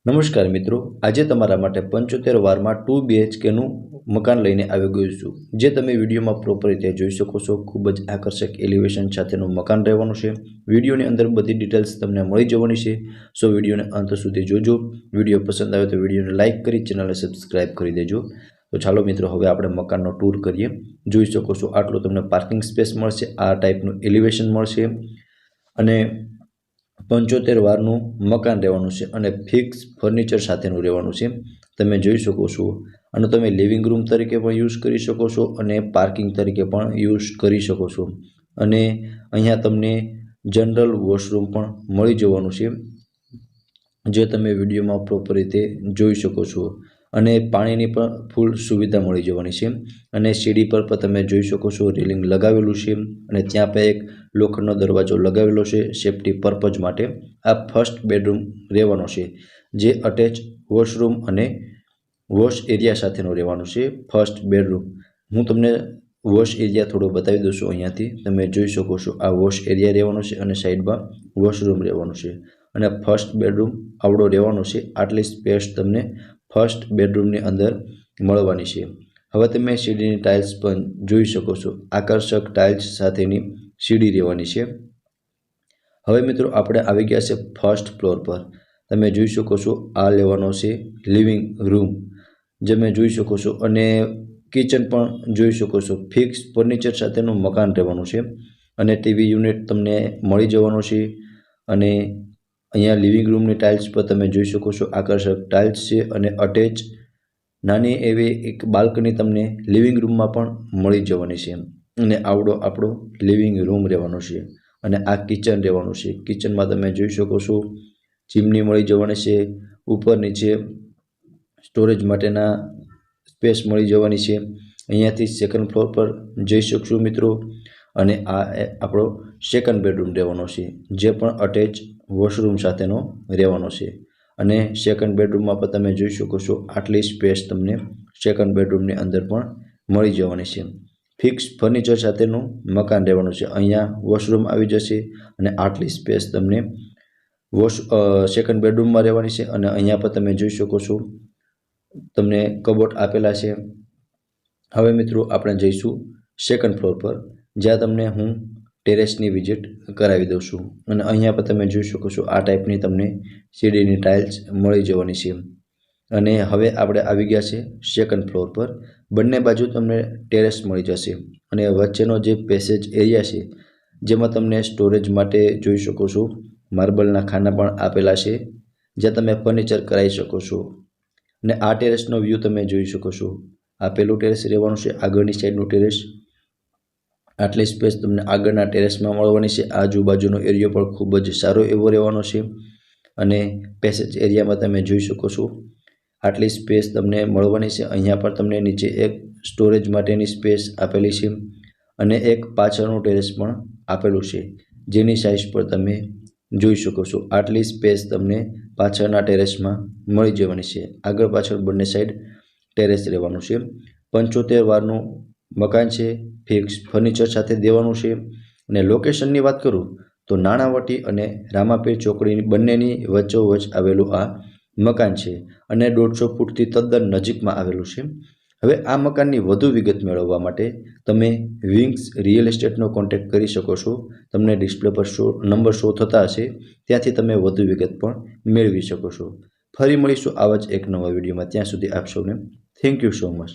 નમસ્કાર મિત્રો, આજે તમારા માટે 75 વારમાં 2 BHKનું મકાન લઈને આવી ગયો છું, જે તમે વિડીયોમાં પ્રોપર રીતે જોઈ શકો છો। ખૂબ જ આકર્ષક એલિવેશન સાથેનું મકાન રહેવાનું છે। વિડીયોની અંદર બધી ડિટેલ્સ તમને મળી જવાની છે, સો વિડીયોને અંત સુધી જોજો। વિડીયો પસંદ આવે તો વિડીયોને લાઇક કરી ચેનલને સબસ્ક્રાઇબ કરી દેજો। તો ચાલો મિત્રો, હવે આપણે મકાનનો ટૂર કરીએ। જોઈ શકો છો આટલું તમને પાર્કિંગ સ્પેસ મળશે, આ ટાઈપનું એલિવેશન મળશે અને 75 વારનું મકાન રહેવાનું છે અને ફિક્સ ફર્નિચર સાથેનું રહેવાનું છે। તમે જોઈ શકો છો અને તમે લિવિંગ રૂમ તરીકે પણ યુઝ કરી શકો છો અને પાર્કિંગ તરીકે પણ યુઝ કરી શકો છો અને અહીંયા તમને જનરલ વોશરૂમ પણ મળી જવાનું છે, જે તમે વિડીયોમાં પ્રોપર રીતે જોઈ શકો છો અને પાણીની પણ ફૂલ સુવિધા મળી જવાની છે અને સીડી પર પણ તમે જોઈ શકો છો રેલિંગ લગાવેલું છે અને ત્યાં પણ એક લોખંડનો દરવાજો લગાવેલો છે સેફટી પર્પઝ માટે। આ ફર્સ્ટ બેડરૂમ રહેવાનો છે, જે અટેચ વોશરૂમ અને વોશ એરિયા સાથેનો રહેવાનો છે ફર્સ્ટ બેડરૂમ। હું તમને વોશ એરિયા થોડો બતાવી દઉં છું। અહીંયાથી તમે જોઈ શકો છો આ વોશ એરિયા રહેવાનો છે અને સાઈડમાં વોશરૂમ રહેવાનું છે અને ફર્સ્ટ બેડરૂમ આવડો રહેવાનો છે। આટલી સ્પેસ તમને ફર્સ્ટ બેડરૂમની અંદર મળવાની છે। હવે તમે સીડીની ટાઇલ્સ પણ જોઈ શકો છો, આકર્ષક ટાઇલ્સ સાથેની સીડી રહેવાની છે। હવે મિત્રો, આપણે આવી ગયા છે ફર્સ્ટ ફ્લોર પર। તમે જોઈ શકો છો આ લેવાનો છે લિવિંગ રૂમ, જે તમે જોઈ શકો છો અને કિચન પણ જોઈ શકો છો। ફિક્સ ફર્નિચર સાથેનું મકાન રહેવાનું છે અને ટીવી યુનિટ તમને મળી જવાનો છે અને અહીંયા લિવિંગ રૂમની ટાઇલ્સ પર તમે જોઈ શકો છો આકર્ષક ટાઇલ્સ છે અને અટેચ નાની એવી એક બાલ્કની તમને લિવિંગ રૂમમાં પણ મળી જવાની છે અને આવડો આપણો લિવિંગ રૂમ રહેવાનો છે અને આ કિચન રહેવાનું છે। કિચનમાં તમે જોઈ શકો છો ચીમની મળી જવાની છે, ઉપર નીચે સ્ટોરેજ માટેના સ્પેસ મળી જવાની છે। અહીંયાથી સેકન્ડ ફ્લોર પર જઈ શકશો મિત્રો અને આ આપણો સેકન્ડ બેડરૂમ રહેવાનો છે, જે પણ અટેચ વોશરૂમ સાથેનો રહેવાનો છે અને સેકન્ડ બેડરૂમમાં પણ તમે જોઈ શકો છો આટલી સ્પેસ તમને સેકન્ડ બેડરૂમની અંદર પણ મળી જવાની છે। ફિક્સ ફર્નિચર સાથેનું મકાન રહેવાનું છે। અહીંયા વોશરૂમ આવી જશે અને આટલી સ્પેસ તમને સેકન્ડ બેડરૂમમાં રહેવાની છે અને અહીંયા પણ તમે જોઈ શકો છો તમને કબોર્ડ આપેલા છે। હવે મિત્રો, આપણે જઈશું સેકન્ડ ફ્લોર પર, જ્યાં તમને હું ટેરેસની વિઝિટ કરાવી દઉં છું અને અહીંયા પણ તમે જોઈ શકો છો આ ટાઈપની તમને સીડીની ટાઇલ્સ મળી જવાની છે અને હવે આપણે આવી ગયા છે સેકન્ડ ફ્લોર પર। બંને બાજુ તમને ટેરેસ મળી જશે અને વચ્ચેનો જે પેસેજ એરિયા છે, જેમાં તમને સ્ટોરેજ માટે જોઈ શકો છો માર્બલના ખાના પણ આપેલા છે, જ્યાં તમે ફર્નિચર કરાવી શકો છો અને આ ટેરેસનો વ્યૂ તમે જોઈ શકો છો। આ પેલું ટેરેસ રહેવાનું છે, આગળની સાઈડનું ટેરેસ। આટલી સ્પેસ તમને આગળના ટેરેસમાં મળવાની છે। આજુબાજુનો એરિયો પણ ખૂબ જ સારો એવો રહેવાનો છે અને પેસેજ એરિયામાં તમે જોઈ શકો છો આટલી સ્પેસ તમને મળવાની છે। અહીંયા પણ તમને નીચે એક સ્ટોરેજ માટેની સ્પેસ આપેલી છે અને એક પાછળનું ટેરેસ પણ આપેલું છે, જેની સાઇઝ પર તમે જોઈ શકો છો આટલી સ્પેસ તમને પાછળના ટેરેસમાં મળી જવાની છે। આગળ પાછળ બંને સાઈડ ટેરેસ રહેવાનું છે। 75 વારનું મકાન છે, ફિક્સ ફર્નિચર સાથે દેવાનું છે અને લોકેશનની વાત કરું તો નાણાવટી અને રામાપીર ચોકડી બંનેની વચ્ચોવચ્ચ આવેલું આ મકાન છે અને 150 ફૂટથી તદ્દન નજીકમાં આવેલું છે। હવે આ મકાનની વધુ વિગત મેળવવા માટે તમે વિંગ્સ રિયલ એસ્ટેટનો કોન્ટેક્ટ કરી શકો છો। તમને ડિસ્પ્લે પર નંબર શો થતા હશે, ત્યાંથી તમે વધુ વિગત પણ મેળવી શકો છો। ફરી મળીશું આવા જ એક નવા વિડીયોમાં, ત્યાં સુધી આપ સૌને થેન્ક યુ સો મચ।